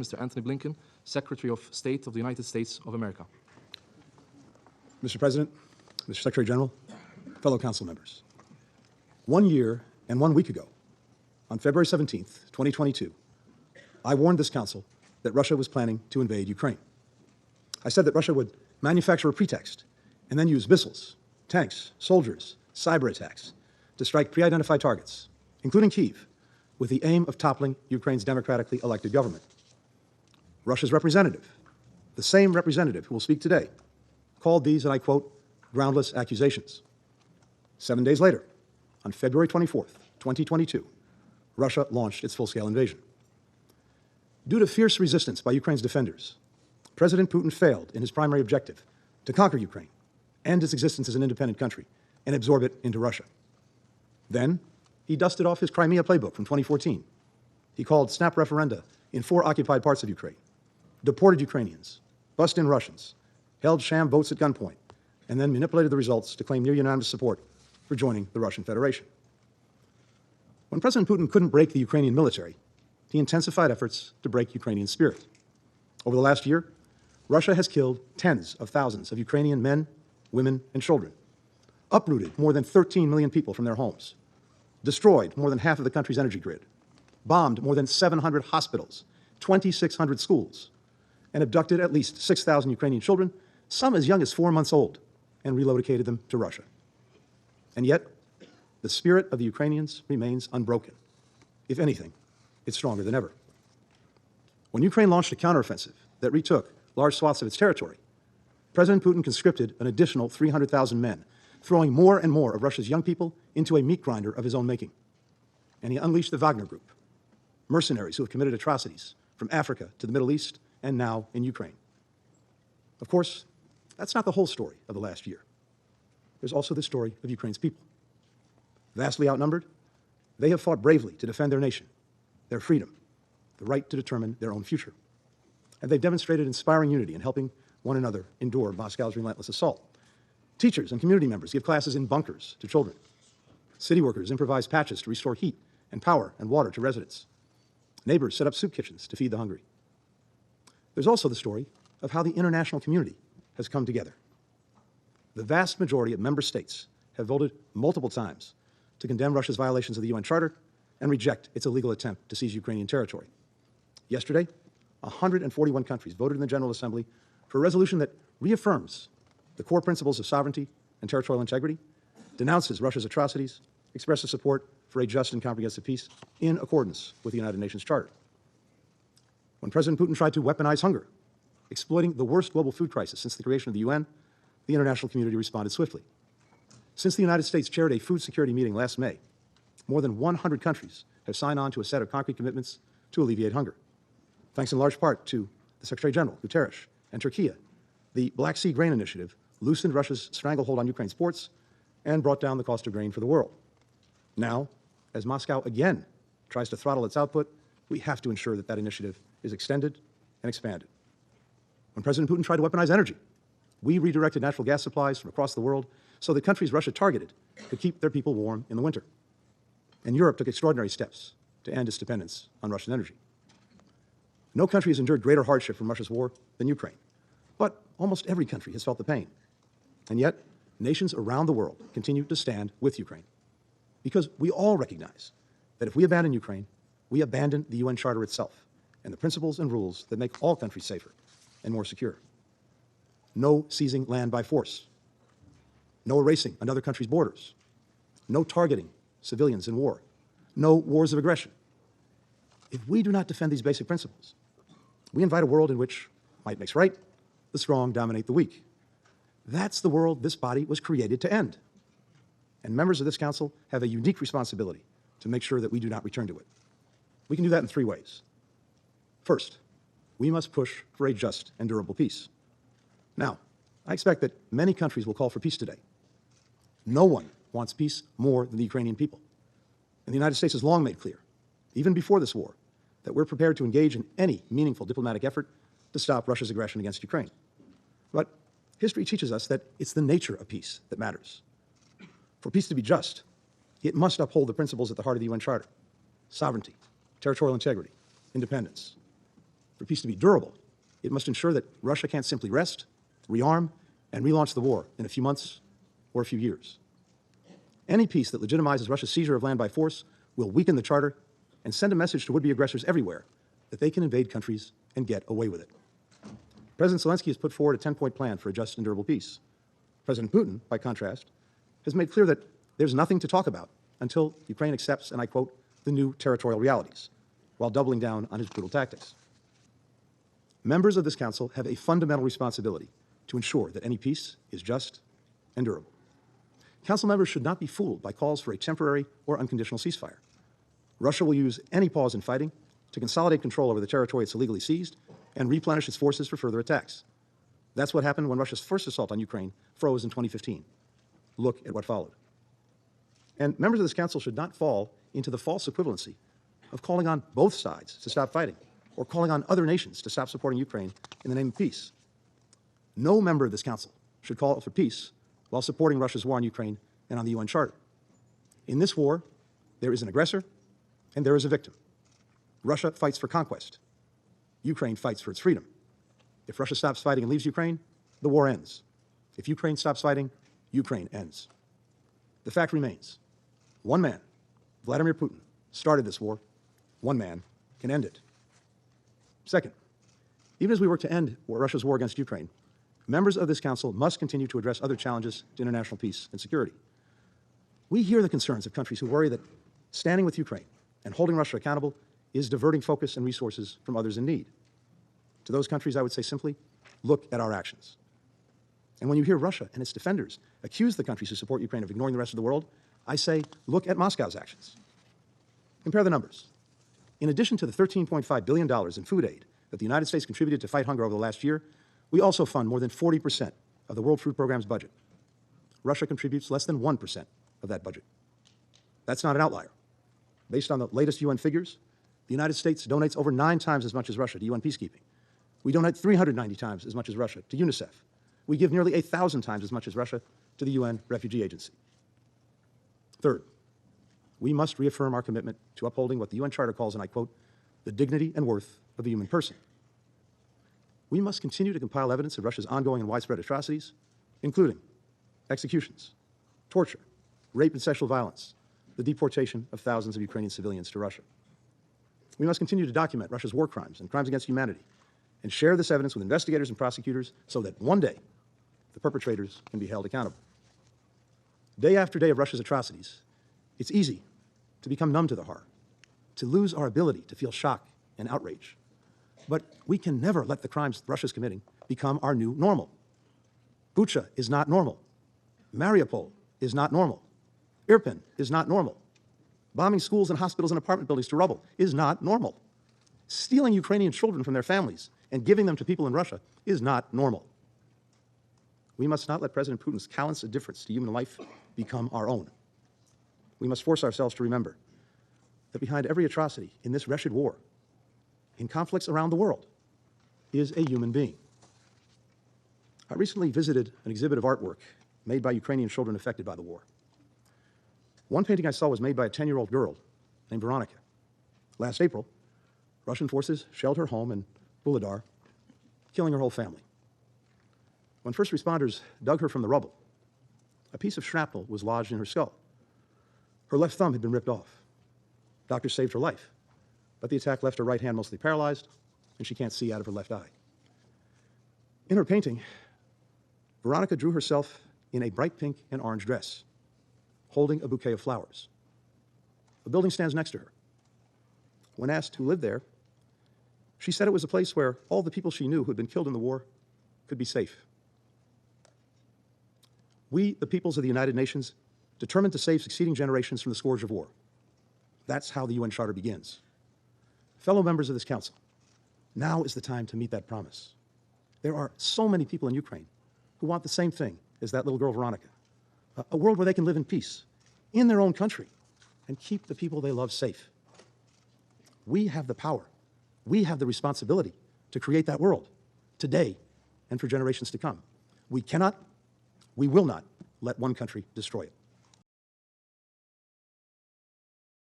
welcome Mr. Antony Blinken, Secretary of State of the United States of America. Mr. President, Mr. Secretary General, fellow council members, 1 year and 1 week ago, on February 17th, 2022, I warned this council that Russia was planning to invade Ukraine. I said that Russia would manufacture a pretext and then use missiles, tanks, soldiers, cyber attacks to strike pre-identified targets, including Kyiv, with the aim of toppling Ukraine's democratically elected government. Russia's representative, the same representative who will speak today, called these, and I quote, groundless accusations. 7 days later, on February 24th, 2022, Russia launched its full-scale invasion. Due to fierce resistance by Ukraine's defenders, President Putin failed in his primary objective to conquer Ukraine, end its existence as an independent country, and absorb it into Russia. Then, he dusted off his Crimea playbook from 2014. He called snap referenda in 4 occupied parts of Ukraine, deported Ukrainians, bussed in Russians, held sham votes at gunpoint, and then manipulated the results to claim near unanimous support for joining the Russian Federation. When President Putin couldn't break the Ukrainian military, he intensified efforts to break Ukrainian spirit. Over the last year, Russia has killed tens of thousands of Ukrainian men, women, and children, uprooted more than 13 million people from their homes, destroyed more than half of the country's energy grid, bombed more than 700 hospitals, 2,600 schools, and abducted at least 6,000 Ukrainian children, some as young as 4 months old, and relocated them to Russia. And yet, the spirit of the Ukrainians remains unbroken. If anything, it's stronger than ever. When Ukraine launched a counteroffensive that retook large swaths of its territory, President Putin conscripted an additional 300,000 men, throwing more and more of Russia's young people into a meat grinder of his own making. And he unleashed the Wagner Group, mercenaries who have committed atrocities from Africa to the Middle East and now in Ukraine. Of course, that's not the whole story of the last year. There's also the story of Ukraine's people. Vastly outnumbered, they have fought bravely to defend their nation, their freedom, the right to determine their own future. And they've demonstrated inspiring unity in helping one another endure Moscow's relentless assault. Teachers and community members give classes in bunkers to children. City workers improvise patches to restore heat and power and water to residents. Neighbors set up soup kitchens to feed the hungry. There's also the story of how the international community has come together. The vast majority of member states have voted multiple times to condemn Russia's violations of the UN Charter and reject its illegal attempt to seize Ukrainian territory. Yesterday, 141 countries voted in the General Assembly for a resolution that reaffirms the core principles of sovereignty and territorial integrity, denounces Russia's atrocities, expresses support for a just and comprehensive peace in accordance with the United Nations Charter. When President Putin tried to weaponize hunger, exploiting the worst global food crisis since the creation of the UN, the international community responded swiftly. Since the United States chaired a food security meeting last May, more than 100 countries have signed on to a set of concrete commitments to alleviate hunger. Thanks in large part to the Secretary General, Guterres, and Turkey, the Black Sea Grain Initiative loosened Russia's stranglehold on Ukraine's ports and brought down the cost of grain for the world. Now, as Moscow again tries to throttle its output, we have to ensure that that initiative is extended and expanded. When President Putin tried to weaponize energy, we redirected natural gas supplies from across the world so that countries Russia targeted could keep their people warm in the winter. And Europe took extraordinary steps to end its dependence on Russian energy. No country has endured greater hardship from Russia's war than Ukraine, but almost every country has felt the pain. And yet, nations around the world continue to stand with Ukraine, because we all recognize that if we abandon Ukraine, we abandon the UN Charter itself and the principles and rules that make all countries safer and more secure. No seizing land by force. No erasing another country's borders. No targeting civilians in war. No wars of aggression. If we do not defend these basic principles, we invite a world in which might makes right, the strong dominate the weak. That's the world this body was created to end. And members of this council have a unique responsibility to make sure that we do not return to it. We can do that in 3 ways. First, we must push for a just and durable peace. Now, I expect that many countries will call for peace today. No one wants peace more than the Ukrainian people. And the United States has long made clear, even before this war, that we're prepared to engage in any meaningful diplomatic effort to stop Russia's aggression against Ukraine. But history teaches us that it's the nature of peace that matters. For peace to be just, it must uphold the principles at the heart of the UN Charter: sovereignty, territorial integrity, independence. For peace to be durable, it must ensure that Russia can't simply rest, rearm, and relaunch the war in a few months or a few years. Any peace that legitimizes Russia's seizure of land by force will weaken the Charter and send a message to would-be aggressors everywhere that they can invade countries and get away with it. President Zelensky has put forward a 10-point plan for a just and durable peace. President Putin, by contrast, has made clear that there's nothing to talk about until Ukraine accepts, and I quote, the new territorial realities, while doubling down on his brutal tactics. Members of this Council have a fundamental responsibility to ensure that any peace is just and durable. Council members should not be fooled by calls for a temporary or unconditional ceasefire. Russia will use any pause in fighting to consolidate control over the territory it's illegally seized and replenish its forces for further attacks. That's what happened when Russia's first assault on Ukraine froze in 2015. Look at what followed. And members of this Council should not fall into the false equivalency of calling on both sides to stop fighting or calling on other nations to stop supporting Ukraine in the name of peace. No member of this Council should call for peace while supporting Russia's war on Ukraine and on the UN Charter. In this war, there is an aggressor and there is a victim. Russia fights for conquest. Ukraine fights for its freedom. If Russia stops fighting and leaves Ukraine, the war ends. If Ukraine stops fighting, Ukraine ends. The fact remains, one man, Vladimir Putin, started this war. One man can end it. Second, even as we work to end Russia's war against Ukraine, members of this Council must continue to address other challenges to international peace and security. We hear the concerns of countries who worry that standing with Ukraine and holding Russia accountable is diverting focus and resources from others in need. To those countries, I would say simply, look at our actions. And when you hear Russia and its defenders accuse the countries who support Ukraine of ignoring the rest of the world, I say, look at Moscow's actions. Compare the numbers. In addition to the $13.5 billion in food aid that the United States contributed to fight hunger over the last year, we also fund more than 40% of the World Food Programme's budget. Russia contributes less than 1% of that budget. That's not an outlier. Based on the latest UN figures, the United States donates over 9 times as much as Russia to UN peacekeeping. We donate 390 times as much as Russia to UNICEF. We give nearly 1,000 times as much as Russia to the UN Refugee Agency. Third, we must reaffirm our commitment to upholding what the UN Charter calls, and I quote, the dignity and worth of the human person. We must continue to compile evidence of Russia's ongoing and widespread atrocities, including executions, torture, rape and sexual violence, the deportation of thousands of Ukrainian civilians to Russia. We must continue to document Russia's war crimes and crimes against humanity and share this evidence with investigators and prosecutors so that one day the perpetrators can be held accountable. Day after day of Russia's atrocities, it's easy to become numb to the horror, to lose our ability to feel shock and outrage. But we can never let the crimes Russia's committing become our new normal. Bucha is not normal. Mariupol is not normal. Irpin is not normal. Bombing schools and hospitals and apartment buildings to rubble is not normal. Stealing Ukrainian children from their families and giving them to people in Russia is not normal. We must not let President Putin's callous indifference to human life become our own. We must force ourselves to remember that behind every atrocity in this wretched war, in conflicts around the world, is a human being. I recently visited an exhibit of artwork made by Ukrainian children affected by the war. One painting I saw was made by a 10-year-old girl named Veronica. Last April, Russian forces shelled her home in Buladar, killing her whole family. When first responders dug her from the rubble, a piece of shrapnel was lodged in her skull. Her left thumb had been ripped off. Doctors saved her life, but the attack left her right hand mostly paralyzed, and she can't see out of her left eye. In her painting, Veronica drew herself in a bright pink and orange dress, holding a bouquet of flowers. A building stands next to her. When asked who lived there, she said it was a place where all the people she knew who had been killed in the war could be safe. We, the peoples of the United Nations, determined to save succeeding generations from the scourge of war. That's how the UN Charter begins. Fellow members of this Council, now is the time to meet that promise. There are so many people in Ukraine who want the same thing as that little girl Veronica, a world where they can live in peace, in their own country, and keep the people they love safe. We have the power, we have the responsibility to create that world, today and for generations to come. We cannot, we will not let one country destroy it.